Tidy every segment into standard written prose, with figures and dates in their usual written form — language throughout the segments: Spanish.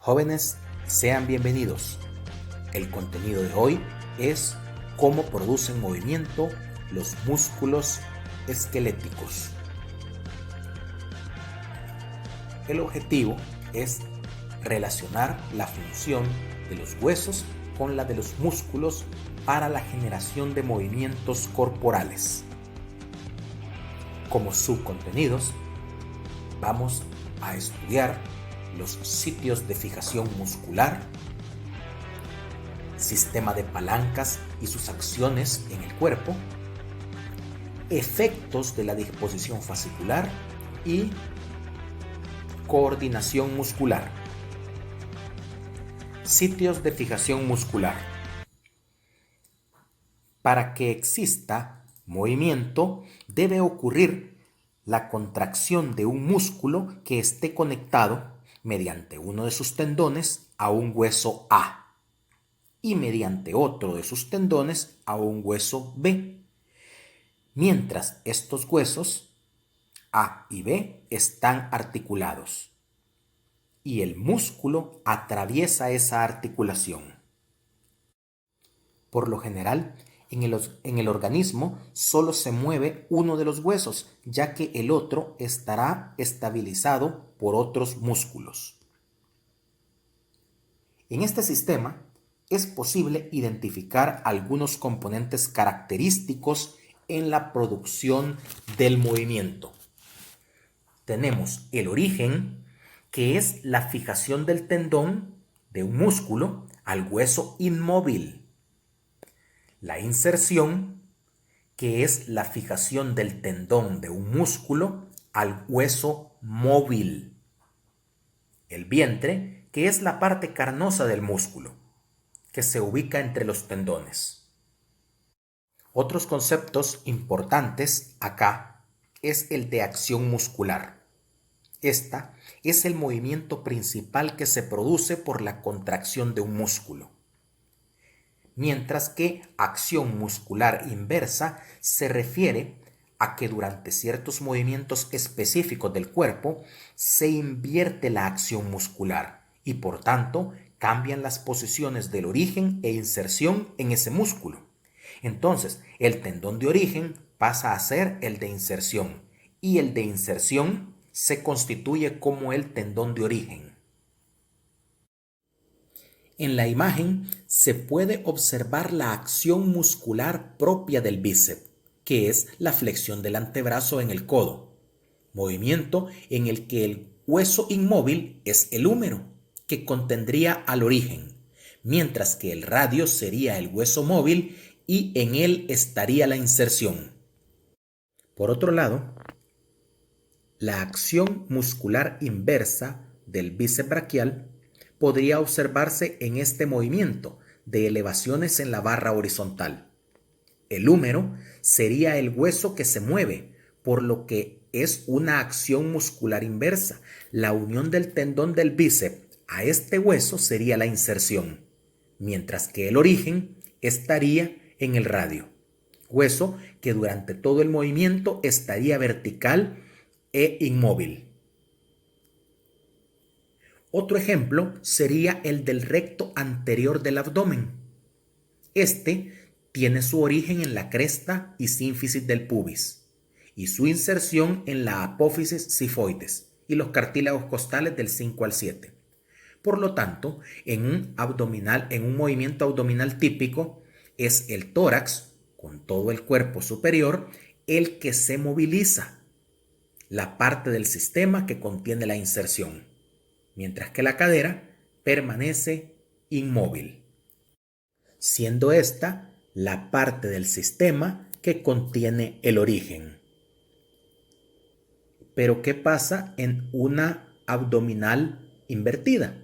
Jóvenes, sean bienvenidos. El contenido de hoy es cómo producen movimiento los músculos esqueléticos. El objetivo es relacionar la función de los huesos con la de los músculos para la generación de movimientos corporales. Como subcontenidos, vamos a estudiar los sitios de fijación muscular, sistema de palancas y sus acciones en el cuerpo, efectos de la disposición fascicular y coordinación muscular. Sitios de fijación muscular. Para que exista movimiento, debe ocurrir la contracción de un músculo que esté conectado mediante uno de sus tendones a un hueso A y mediante otro de sus tendones a un hueso B, mientras estos huesos A y B están articulados y el músculo atraviesa esa articulación. Por lo general, en el organismo solo se mueve uno de los huesos, ya que el otro estará estabilizado por otros músculos. En este sistema es posible identificar algunos componentes característicos en la producción del movimiento. Tenemos el origen, que es la fijación del tendón de un músculo al hueso inmóvil. La inserción, que es la fijación del tendón de un músculo al hueso móvil. El vientre, que es la parte carnosa del músculo, que se ubica entre los tendones. Otros conceptos importantes acá es el de acción muscular. Esta es el movimiento principal que se produce por la contracción de un músculo. Mientras que acción muscular inversa se refiere a que durante ciertos movimientos específicos del cuerpo se invierte la acción muscular y por tanto cambian las posiciones del origen e inserción en ese músculo. Entonces, el tendón de origen pasa a ser el de inserción y el de inserción se constituye como el tendón de origen. En la imagen se puede observar la acción muscular propia del bíceps, que es la flexión del antebrazo en el codo, movimiento en el que el hueso inmóvil es el húmero, que contendría al origen, mientras que el radio sería el hueso móvil y en él estaría la inserción. Por otro lado, la acción muscular inversa del bíceps braquial podría observarse en este movimiento de elevaciones en la barra horizontal. El húmero sería el hueso que se mueve, por lo que es una acción muscular inversa. La unión del tendón del bíceps a este hueso sería la inserción, mientras que el origen estaría en el radio, hueso que durante todo el movimiento estaría vertical e inmóvil. Otro ejemplo sería el del recto anterior del abdomen. Este tiene su origen en la cresta y sínfisis del pubis y su inserción en la apófisis sifoides y los cartílagos costales del 5 al 7. Por lo tanto, en un movimiento abdominal típico, es el tórax, con todo el cuerpo superior, el que se moviliza, la parte del sistema que contiene la inserción, mientras que la cadera permanece inmóvil, siendo esta la parte del sistema que contiene el origen. Pero ¿qué pasa en una abdominal invertida?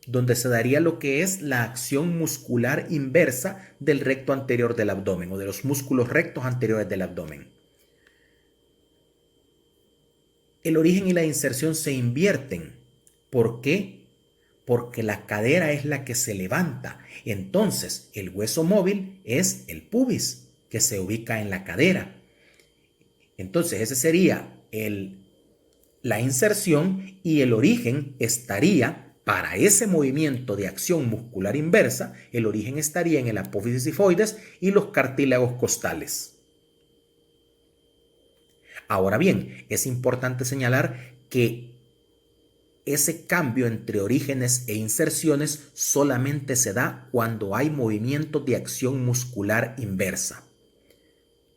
Donde se daría lo que es la acción muscular inversa del recto anterior del abdomen o de los músculos rectos anteriores del abdomen. El origen y la inserción se invierten. ¿Por qué? Porque la cadera es la que se levanta. Entonces, el hueso móvil es el pubis, que se ubica en la cadera. Entonces, ese sería la inserción y el origen estaría Para ese movimiento de acción muscular inversa, el origen estaría en el apófisis sifoides y los cartílagos costales. Ahora bien, es importante señalar que ese cambio entre orígenes e inserciones solamente se da cuando hay movimientos de acción muscular inversa.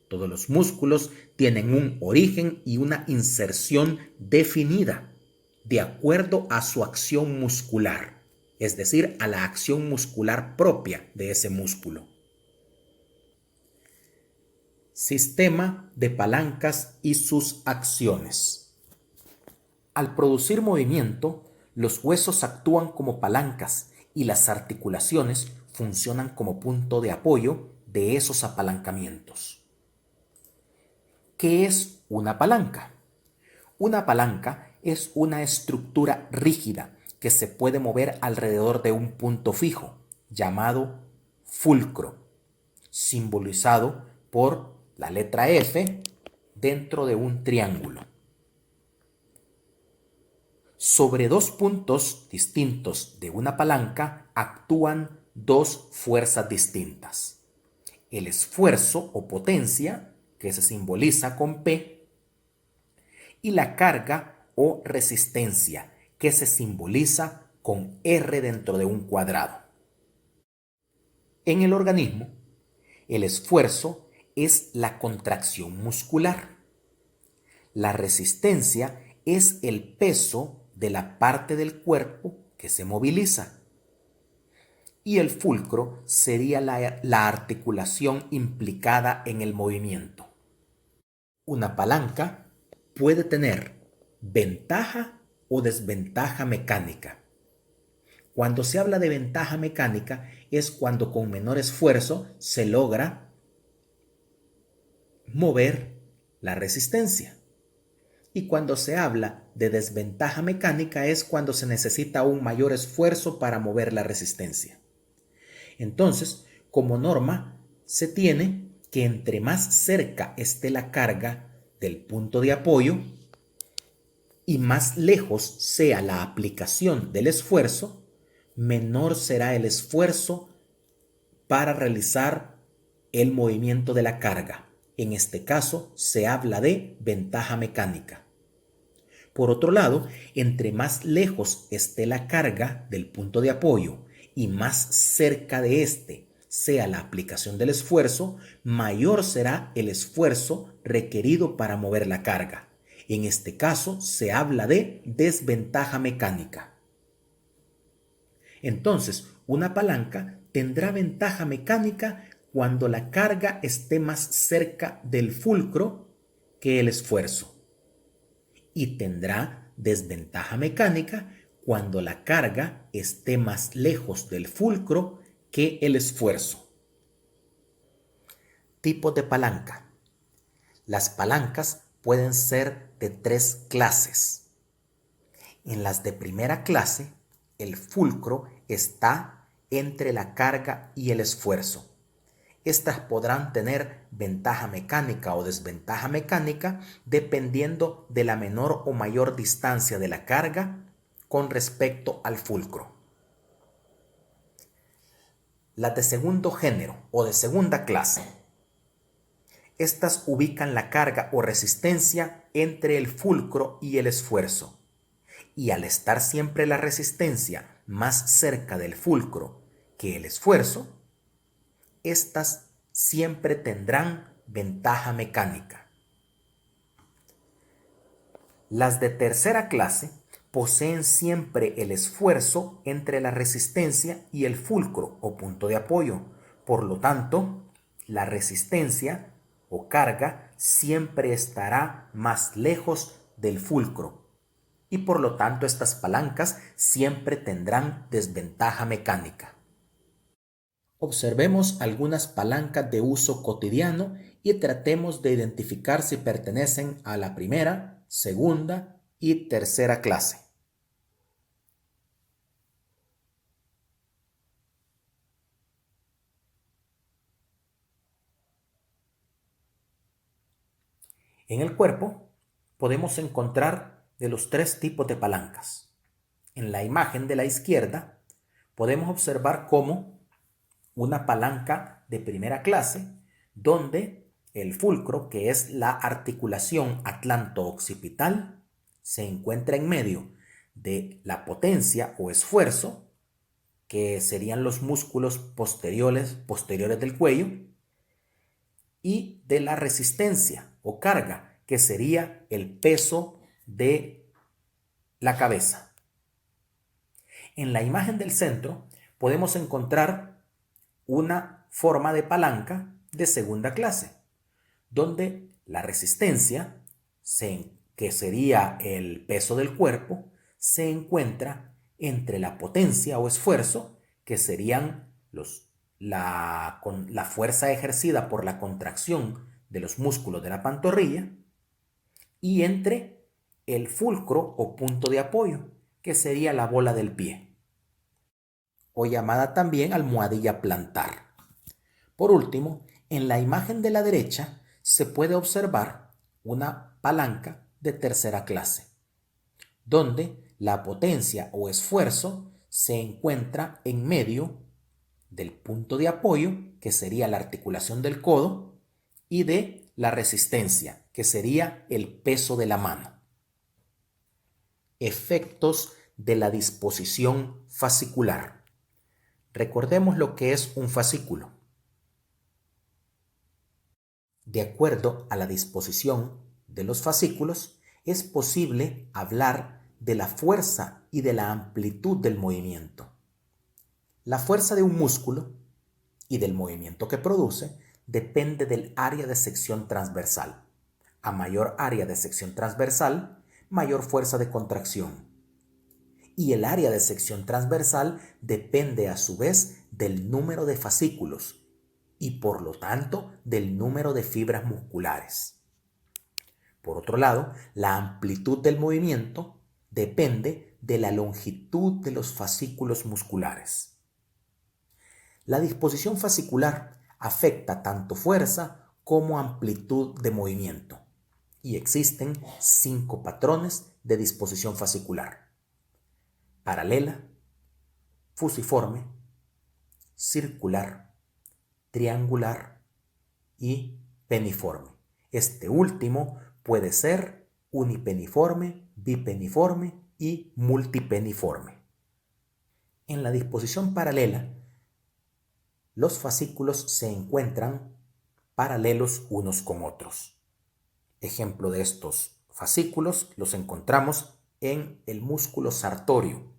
Todos los músculos tienen un origen y una inserción definida de acuerdo a su acción muscular, es decir, a la acción muscular propia de ese músculo. Sistema de palancas y sus acciones. Al producir movimiento, los huesos actúan como palancas y las articulaciones funcionan como punto de apoyo de esos apalancamientos. ¿Qué es una palanca? Una palanca es una estructura rígida que se puede mover alrededor de un punto fijo, llamado fulcro, simbolizado por la letra F dentro de un triángulo. Sobre dos puntos distintos de una palanca actúan dos fuerzas distintas. El esfuerzo o potencia, que se simboliza con P, y la carga o resistencia, que se simboliza con R dentro de un cuadrado. En el organismo, el esfuerzo es la contracción muscular. La resistencia es el peso de la parte del cuerpo que se moviliza. Y el fulcro sería la articulación implicada en el movimiento. Una palanca puede tener ventaja o desventaja mecánica. Cuando se habla de ventaja mecánica es cuando con menor esfuerzo se logra mover la resistencia. Y cuando se habla de desventaja mecánica es cuando se necesita un mayor esfuerzo para mover la resistencia. Entonces, como norma, se tiene que entre más cerca esté la carga del punto de apoyo y más lejos sea la aplicación del esfuerzo, menor será el esfuerzo para realizar el movimiento de la carga. En este caso, se habla de ventaja mecánica. Por otro lado, entre más lejos esté la carga del punto de apoyo y más cerca de éste sea la aplicación del esfuerzo, mayor será el esfuerzo requerido para mover la carga. En este caso, se habla de desventaja mecánica. Entonces, una palanca tendrá ventaja mecánica cuando la carga esté más cerca del fulcro que el esfuerzo. Y tendrá desventaja mecánica cuando la carga esté más lejos del fulcro que el esfuerzo. Tipos de palanca. Las palancas pueden ser de tres clases. En las de primera clase, el fulcro está entre la carga y el esfuerzo. Estas podrán tener ventaja mecánica o desventaja mecánica dependiendo de la menor o mayor distancia de la carga con respecto al fulcro. Las de segundo género o de segunda clase. Estas ubican la carga o resistencia entre el fulcro y el esfuerzo. Y al estar siempre la resistencia más cerca del fulcro que el esfuerzo, estas siempre tendrán ventaja mecánica. Las de tercera clase poseen siempre el esfuerzo entre la resistencia y el fulcro o punto de apoyo. Por lo tanto, la resistencia o carga siempre estará más lejos del fulcro y por lo tanto estas palancas siempre tendrán desventaja mecánica. Observemos algunas palancas de uso cotidiano y tratemos de identificar si pertenecen a la primera, segunda y tercera clase. En el cuerpo podemos encontrar de los tres tipos de palancas. En la imagen de la izquierda podemos observar cómo una palanca de primera clase donde el fulcro, que es la articulación atlanto-occipital, se encuentra en medio de la potencia o esfuerzo, que serían los músculos posteriores del cuello, y de la resistencia o carga, que sería el peso de la cabeza. En la imagen del centro podemos encontrar una forma de palanca de segunda clase, donde la resistencia, que sería el peso del cuerpo, se encuentra entre la potencia o esfuerzo, que serían la fuerza ejercida por la contracción de los músculos de la pantorrilla, y entre el fulcro o punto de apoyo, que sería la bola del pie, o llamada también almohadilla plantar. Por último, en la imagen de la derecha se puede observar una palanca de tercera clase, donde la potencia o esfuerzo se encuentra en medio del punto de apoyo, que sería la articulación del codo, y de la resistencia, que sería el peso de la mano. Efectos de la disposición fascicular. Recordemos lo que es un fascículo. De acuerdo a la disposición de los fascículos, es posible hablar de la fuerza y de la amplitud del movimiento. La fuerza de un músculo y del movimiento que produce depende del área de sección transversal. A mayor área de sección transversal, mayor fuerza de contracción. Y el área de sección transversal depende a su vez del número de fascículos y por lo tanto del número de fibras musculares. Por otro lado, la amplitud del movimiento depende de la longitud de los fascículos musculares. La disposición fascicular afecta tanto fuerza como amplitud de movimiento y existen 5 patrones de disposición fascicular: paralela, fusiforme, circular, triangular y peniforme. Este último puede ser unipeniforme, bipeniforme y multipeniforme. En la disposición paralela, los fascículos se encuentran paralelos unos con otros. Ejemplo de estos fascículos los encontramos en el músculo sartorio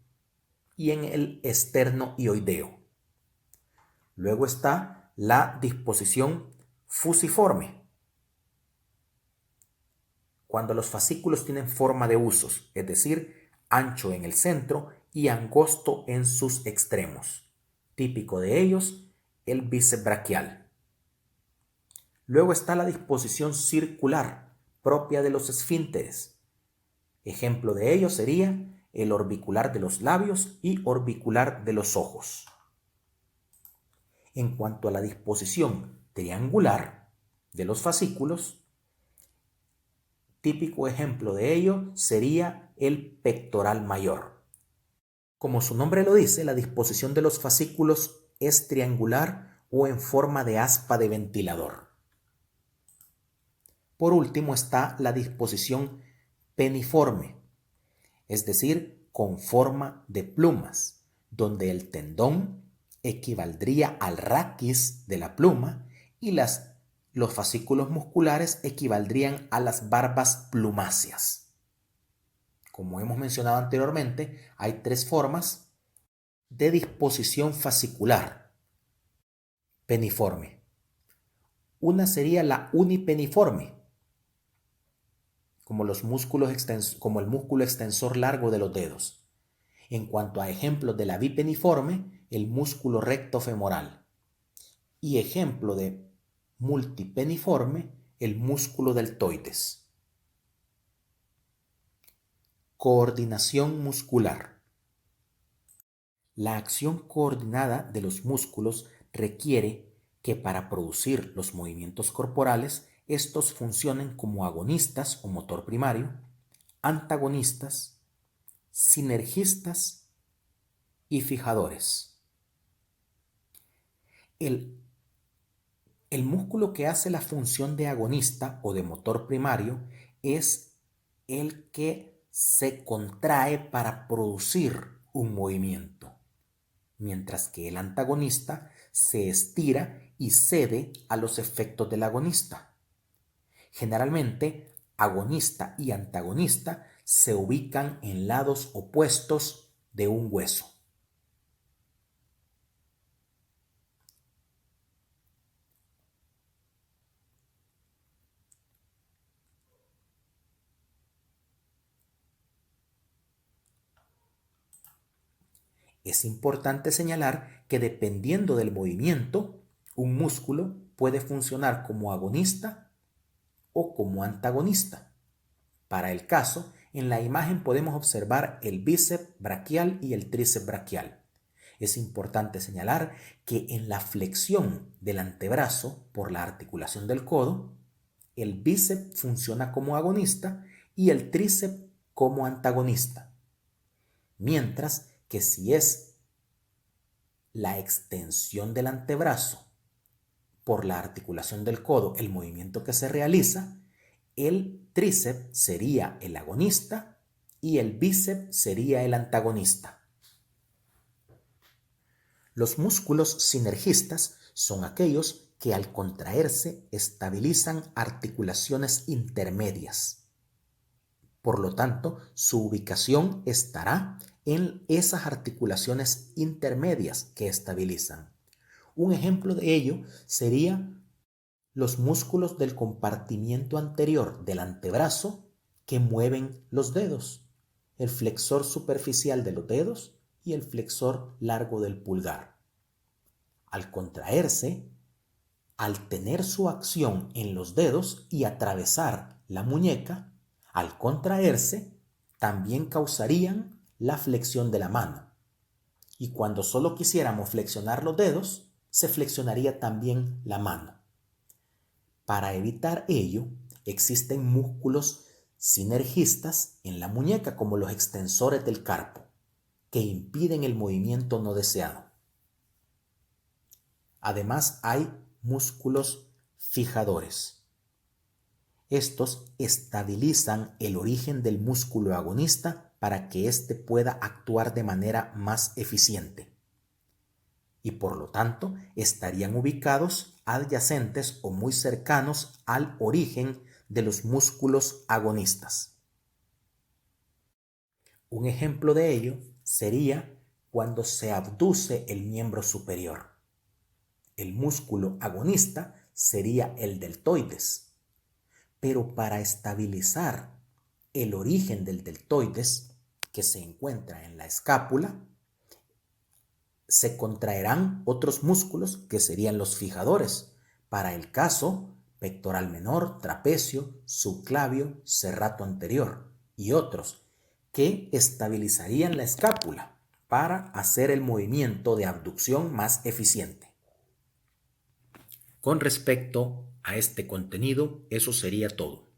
y en el esterno-ioideo. Luego está la disposición fusiforme, cuando los fascículos tienen forma de husos, es decir, ancho en el centro y angosto en sus extremos. Típico de ellos, el bíceps braquial. Luego está la disposición circular, propia de los esfínteres. Ejemplo de ello sería el orbicular de los labios y orbicular de los ojos. En cuanto a la disposición triangular de los fascículos, típico ejemplo de ello sería el pectoral mayor. Como su nombre lo dice, la disposición de los fascículos es triangular o en forma de aspa de ventilador. Por último está la disposición peniforme, es decir, con forma de plumas, donde el tendón equivaldría al raquis de la pluma y los fascículos musculares equivaldrían a las barbas plumáceas. Como hemos mencionado anteriormente, hay 3 formas de disposición fascicular peniforme. Una sería la unipeniforme, como el músculo extensor largo de los dedos. En cuanto a ejemplos de la bipeniforme, el músculo recto femoral. Y ejemplo de multipeniforme, el músculo deltoides. Coordinación muscular. La acción coordinada de los músculos requiere que para producir los movimientos corporales, estos funcionen como agonistas o motor primario, antagonistas, sinergistas y fijadores. El músculo que hace la función de agonista o de motor primario es el que se contrae para producir un movimiento, mientras que el antagonista se estira y cede a los efectos del agonista. Generalmente, agonista y antagonista se ubican en lados opuestos de un hueso. Es importante señalar que dependiendo del movimiento, un músculo puede funcionar como agonista o como antagonista. Para el caso, en la imagen podemos observar el bíceps braquial y el tríceps braquial. Es importante señalar que en la flexión del antebrazo por la articulación del codo, el bíceps funciona como agonista y el tríceps como antagonista. Mientras que si es la extensión del antebrazo por la articulación del codo el movimiento que se realiza, el tríceps sería el agonista y el bíceps sería el antagonista. Los músculos sinergistas son aquellos que al contraerse estabilizan articulaciones intermedias. Por lo tanto, su ubicación estará en esas articulaciones intermedias que estabilizan. Un ejemplo de ello sería los músculos del compartimiento anterior del antebrazo que mueven los dedos, el flexor superficial de los dedos y el flexor largo del pulgar. Al contraerse, al tener su acción en los dedos y atravesar la muñeca, al contraerse, también causarían la flexión de la mano. Y cuando solo quisiéramos flexionar los dedos, se flexionaría también la mano. Para evitar ello, existen músculos sinergistas en la muñeca, como los extensores del carpo, que impiden el movimiento no deseado. Además, hay músculos fijadores. Estos estabilizan el origen del músculo agonista para que éste pueda actuar de manera más eficiente. Y por lo tanto, estarían ubicados adyacentes o muy cercanos al origen de los músculos agonistas. Un ejemplo de ello sería cuando se abduce el miembro superior. El músculo agonista sería el deltoides. Pero para estabilizar el origen del deltoides, que se encuentra en la escápula, se contraerán otros músculos que serían los fijadores. Para el caso, pectoral menor, trapecio, subclavio, serrato anterior y otros que estabilizarían la escápula para hacer el movimiento de abducción más eficiente. Con respecto a este contenido, eso sería todo.